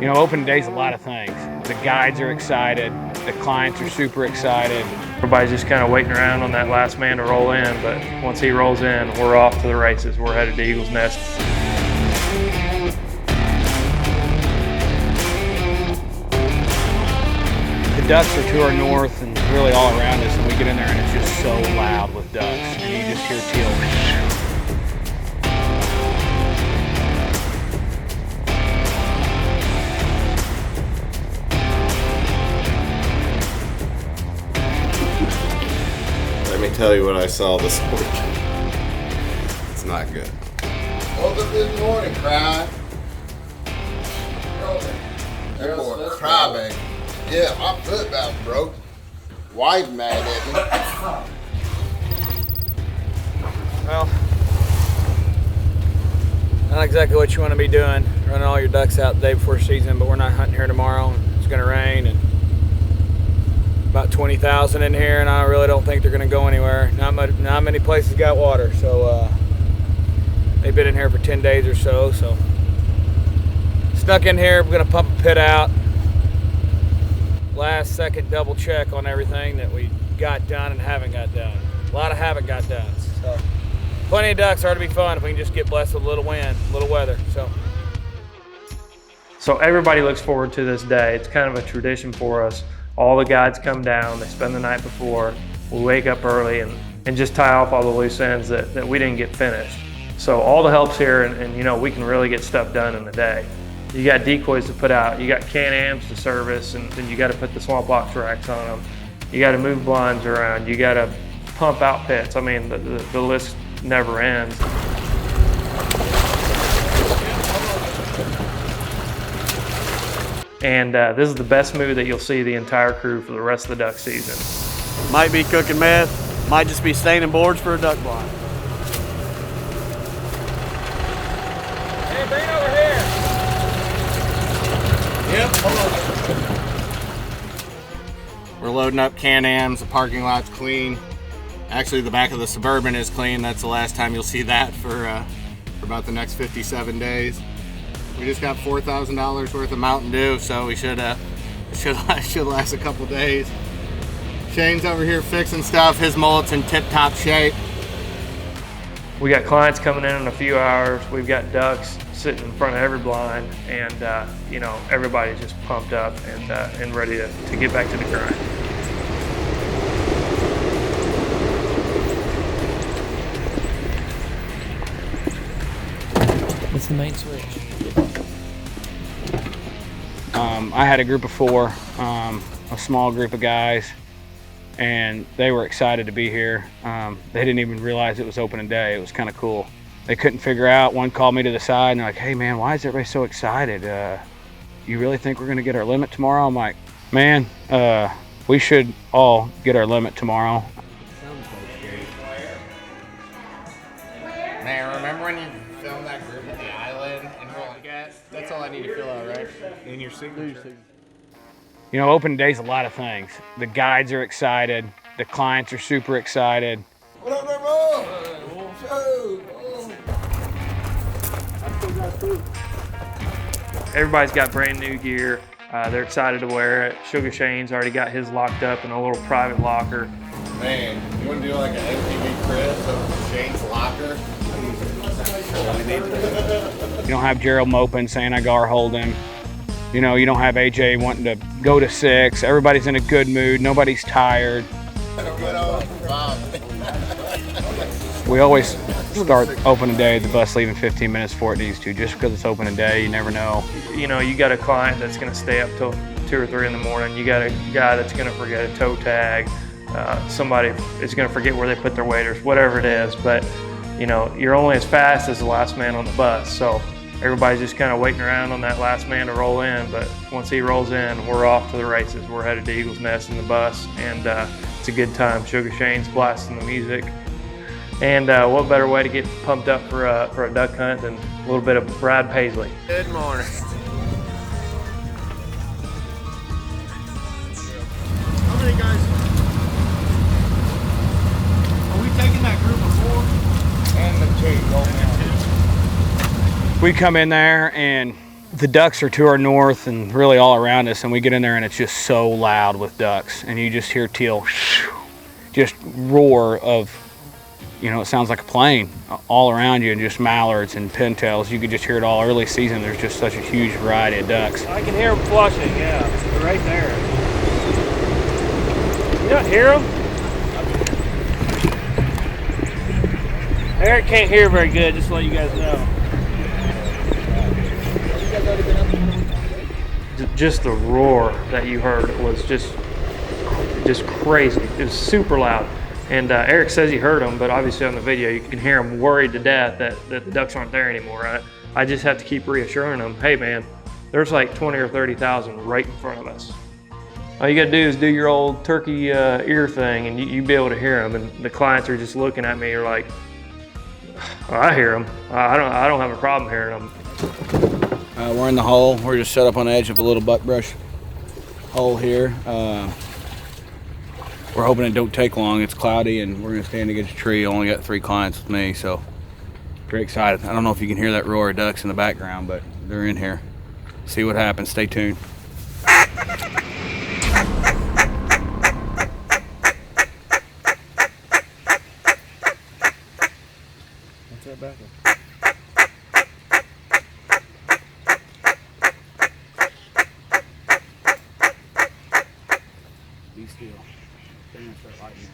You know, open day's a lot of things. The guides are excited, the clients are super excited. Everybody's just kind of waiting around on that last man to roll in, but once he rolls in, we're off to the races. We're headed to Eagle's Nest. The ducks are to our north and really all around us, and we get in there and it's just so loud with ducks, and you just hear teal. Let me tell you what I saw this morning. It's not good. Woke up this morning crying. That boy crybaby. Yeah, my foot about broke. Wife mad at me. Well, not exactly what you want to be doing, running all your ducks out the day before season, but we're not hunting here tomorrow. It's going to rain and about 20,000 in here, and I really don't think they're going to go anywhere. Not many places got water, so they've been in here for 10 days or so. So snuck in here. We're going to pump a pit out. Last second double check on everything that we got done and haven't got done. A lot of haven't got done. So plenty of ducks are to be fun if we can just get blessed with a little wind, a little weather. So everybody looks forward to this day. It's kind of a tradition for us. All the guides come down, they spend the night before, we wake up early and just tie off all the loose ends that we didn't get finished. So all the help's here, and you know, we can really get stuff done in the day. You got decoys to put out, you got Can-Ams to service, and then you got to put the small box racks on them. You got to move blinds around, you got to pump out pits. I mean, the list never ends. And this is the best mood that you'll see the entire crew for the rest of the duck season. Might be cooking meth, might just be staining boards for a duck blind. Hey, bring it over here. Yep, hold on. We're loading up Can-Ams, the parking lot's clean. Actually, the back of the Suburban is clean. That's the last time you'll see that for about the next 57 days. We just got $4,000 worth of Mountain Dew, so we should last a couple days. Shane's over here fixing stuff. His mullet's in tip-top shape. We got clients coming in a few hours. We've got ducks sitting in front of every blind, and you know, everybody's just pumped up and ready to get back to the grind. What's the main switch? I had a group of 4, a small group of guys, and they were excited to be here. They didn't even realize it was opening day. It was kind of cool. They couldn't figure out. One called me to the side and they're like, "Hey man, why is everybody so excited? You really think we're gonna get our limit tomorrow?" I'm like, "Man, we should all get our limit tomorrow." Man, remember when you filmed that group at the island and we're like, that's all I need to fill out, right? In your signature. You know, open day's a lot of things. The guides are excited, the clients are super excited. What up, there, bro? Everybody's got brand new gear. They're excited to wear it. Sugar Shane's already got his locked up in a little private locker. Man, you want to do like an MTV Chris of Shane's locker? You don't have Gerald moping saying I gar hold him. You know, you don't have AJ wanting to go to 6. Everybody's in a good mood. Nobody's tired. We always start opening day, the bus leaving 15 minutes before it needs to, just because it's opening day. You never know. You know, you got a client that's going to stay up till 2 or 3 in the morning. You got a guy that's going to forget a toe tag. Somebody is going to forget where they put their waders, whatever it is. But, you know, you're only as fast as the last man on the bus. So everybody's just kind of waiting around on that last man to roll in. But once he rolls in, we're off to the races. We're headed to Eagle's Nest in the bus, and it's a good time. Sugar Shane's blasting the music. And what better way to get pumped up for a duck hunt than a little bit of Brad Paisley. Good morning. How many guys? Are we taking that group of 4? And the 2. We come in there and The ducks are to our north and really all around us, and we get in there and it's just so loud with ducks, and you just hear teal just roar of, you know, it sounds like a plane all around you, and just mallards and pintails. You could just hear it all early season. There's just such a huge variety of ducks. I can hear them flushing, yeah, they're right there. You don't hear them? Eric can't hear very good, just to let you guys know. Just the roar that you heard was just crazy. It was super loud. And Eric says he heard them, but obviously on the video you can hear him worried to death that the ducks aren't there anymore. I just have to keep reassuring him, hey man, there's like 20 or 30,000 right in front of us. All you gotta do is do your old turkey ear thing, and you be able to hear them. And the clients are just looking at me, you're like, oh, I hear them. I don't have a problem hearing them. We're in the hole. We're just set up on the edge of a little buckbrush hole here. We're hoping it don't take long. It's cloudy and we're gonna stand against a tree. Only got 3 clients with me, so very excited. I don't know if you can hear that roar of ducks in the background, but they're in here. See what happens. Stay tuned. What's that back there? Be still. They're gonna start lightning.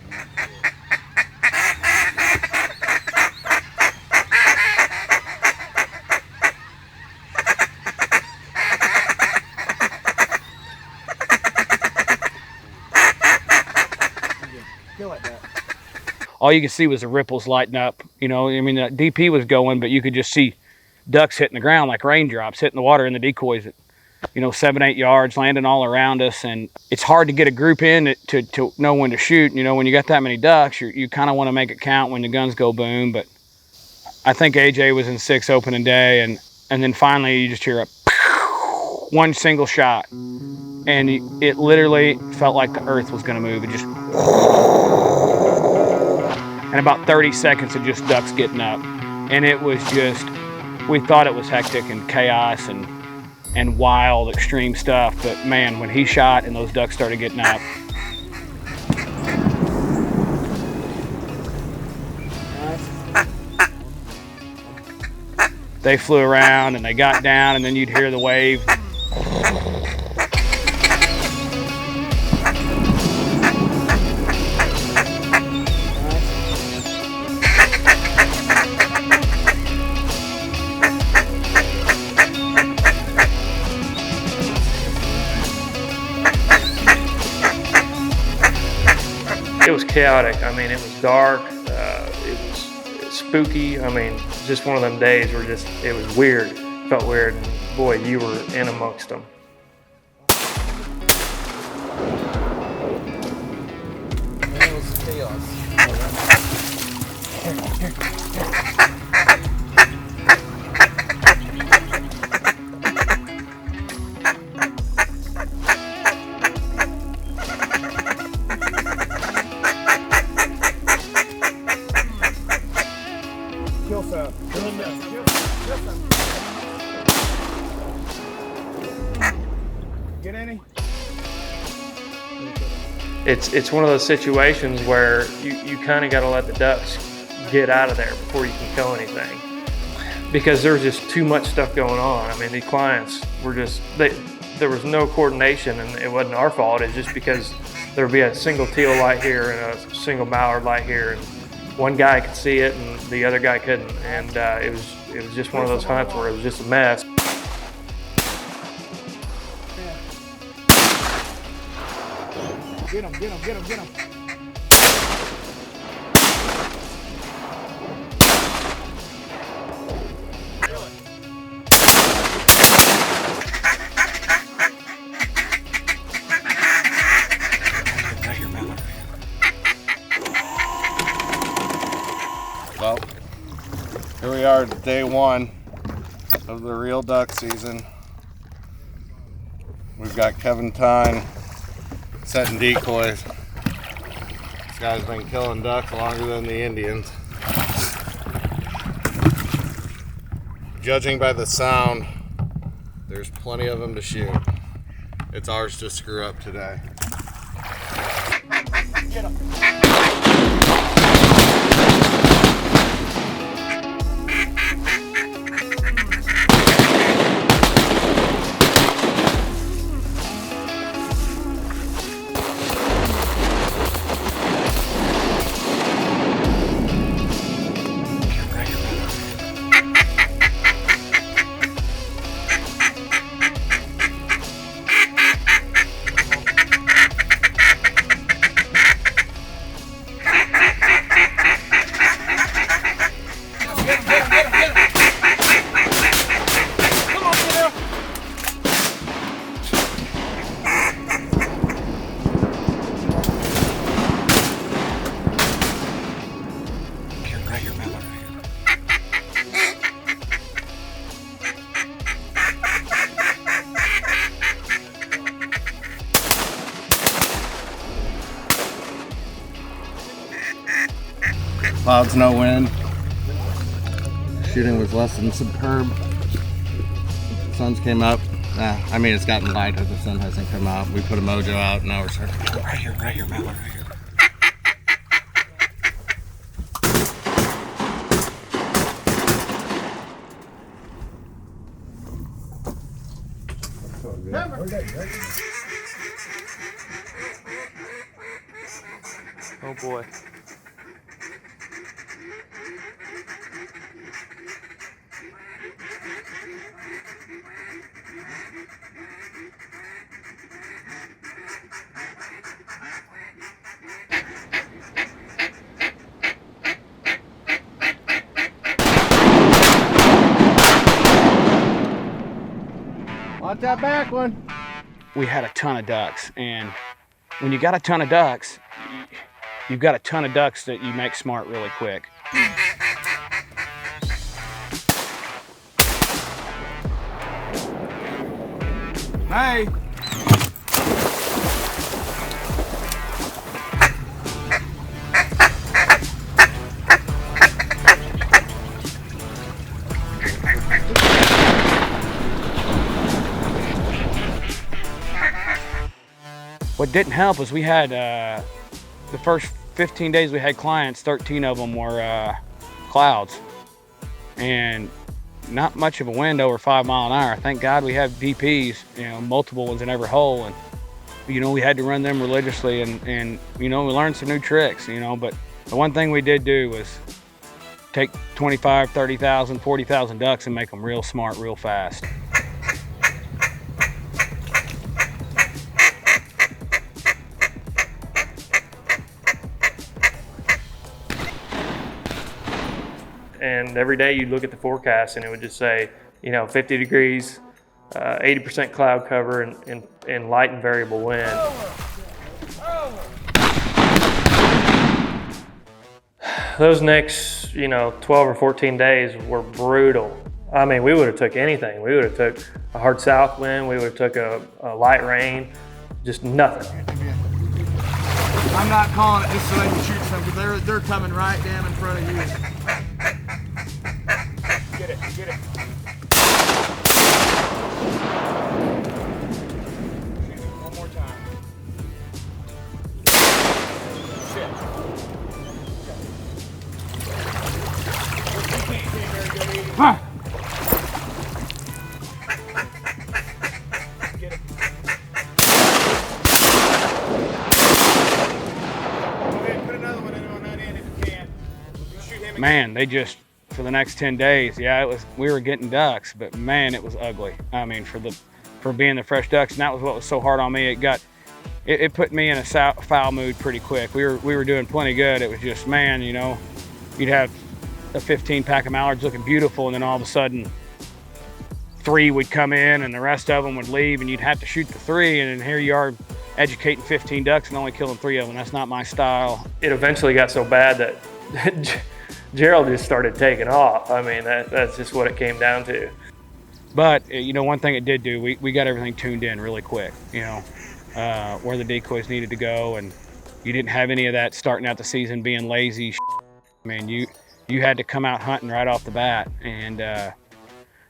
All you could see was the ripples lighting up. You know, I mean, the DP was going, but you could just see ducks hitting the ground like raindrops, hitting the water in the decoys at, you know, 7-8 yards, landing all around us. And it's hard to get a group in to know when to shoot. You know, when you got that many ducks, you kind of want to make it count when the guns go boom. But I think AJ was in 6 opening day, and then finally you just hear a one single shot, and it literally felt like the earth was going to move. It just, and about 30 seconds of just ducks getting up, and it was just, we thought it was hectic and chaos and wild, extreme stuff. But man, when he shot and those ducks started getting up, they flew around and they got down, and then you'd hear the wave. It was chaotic. I mean, it was dark. It was spooky. I mean, just one of them days where just, it was weird. It felt weird. And boy, you were in amongst them. It was chaos. Kill some. Get any? It's one of those situations where you kind of got to let the ducks get out of there before you can kill anything, because there's just too much stuff going on. I mean, the clients were just, there was no coordination, and it wasn't our fault. It's just because there would be a single teal light here and a single mallard light here, and one guy could see it and the other guy couldn't, and it was just one of those hunts where it was just a mess. Get him, get him, get him, get him. Well, here we are, day 1 of the real duck season. We've got Kevin Tyne setting decoys. This guy's been killing ducks longer than the Indians. Judging by the sound, There's plenty of them to shoot. It's ours to screw up today. Get 'em. Clouds, no wind. Shooting was less than superb. Sun's came up. I mean, it's gotten lighter. The sun hasn't come out. We put a mojo out, and now we're starting to go right here, Miller, right here. Oh boy. Watch that back one. We had a ton of ducks, and when you got a ton of ducks, you've got a ton of ducks that you make smart really quick. Hey. What didn't help was we had the first 15 days we had clients, 13 of them were clouds, and not much of a wind over 5 miles an hour. Thank God we have DPs, you know, multiple ones in every hole, and you know we had to run them religiously, and you know we learned some new tricks, you know. But the one thing we did do was take 25, 30,000, 40,000 ducks and make them real smart, real fast. And every day you'd look at the forecast and it would just say, you know, 50 degrees, 80% cloud cover, and light and variable wind. Those next, you know, 12 or 14 days were brutal. I mean, we would have took anything. We would have took a hard south wind. We would have took a light rain, just nothing. I'm not calling it just so they can shoot some, because they're coming right down in front of you. Get it, get it. One more time. Shit. You can't see very good either. Huh. Get it. Go ahead, put another one on that end if you can. You shoot him. Man, they just, for the next 10 days, yeah, we were getting ducks, but man, it was ugly. I mean, for being the fresh ducks, and that was what was so hard on me. It put me in a foul mood pretty quick. We were doing plenty good. It was just, man, you know, you'd have a 15 pack of mallards looking beautiful, and then all of a sudden 3 would come in and the rest of them would leave, and you'd have to shoot the 3, and then here you are educating 15 ducks and only killing 3 of them. That's not my style. It eventually got so bad that Gerald just started taking off. I mean, that's just what it came down to. But, you know, one thing it did do, we got everything tuned in really quick, you know, where the decoys needed to go, and you didn't have any of that starting out the season being lazy. I mean, you had to come out hunting right off the bat, and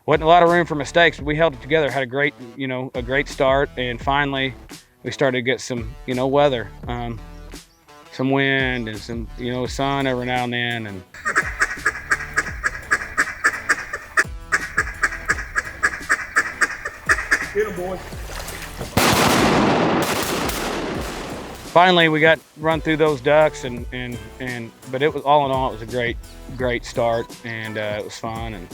wasn't a lot of room for mistakes, but we held it together, had a great, a great start, and finally we started to get some, weather, some wind and some, sun every now and then. And Get 'em, boy. finally we got run through those ducks, but it was all in all, it was a great start, and it was fun. And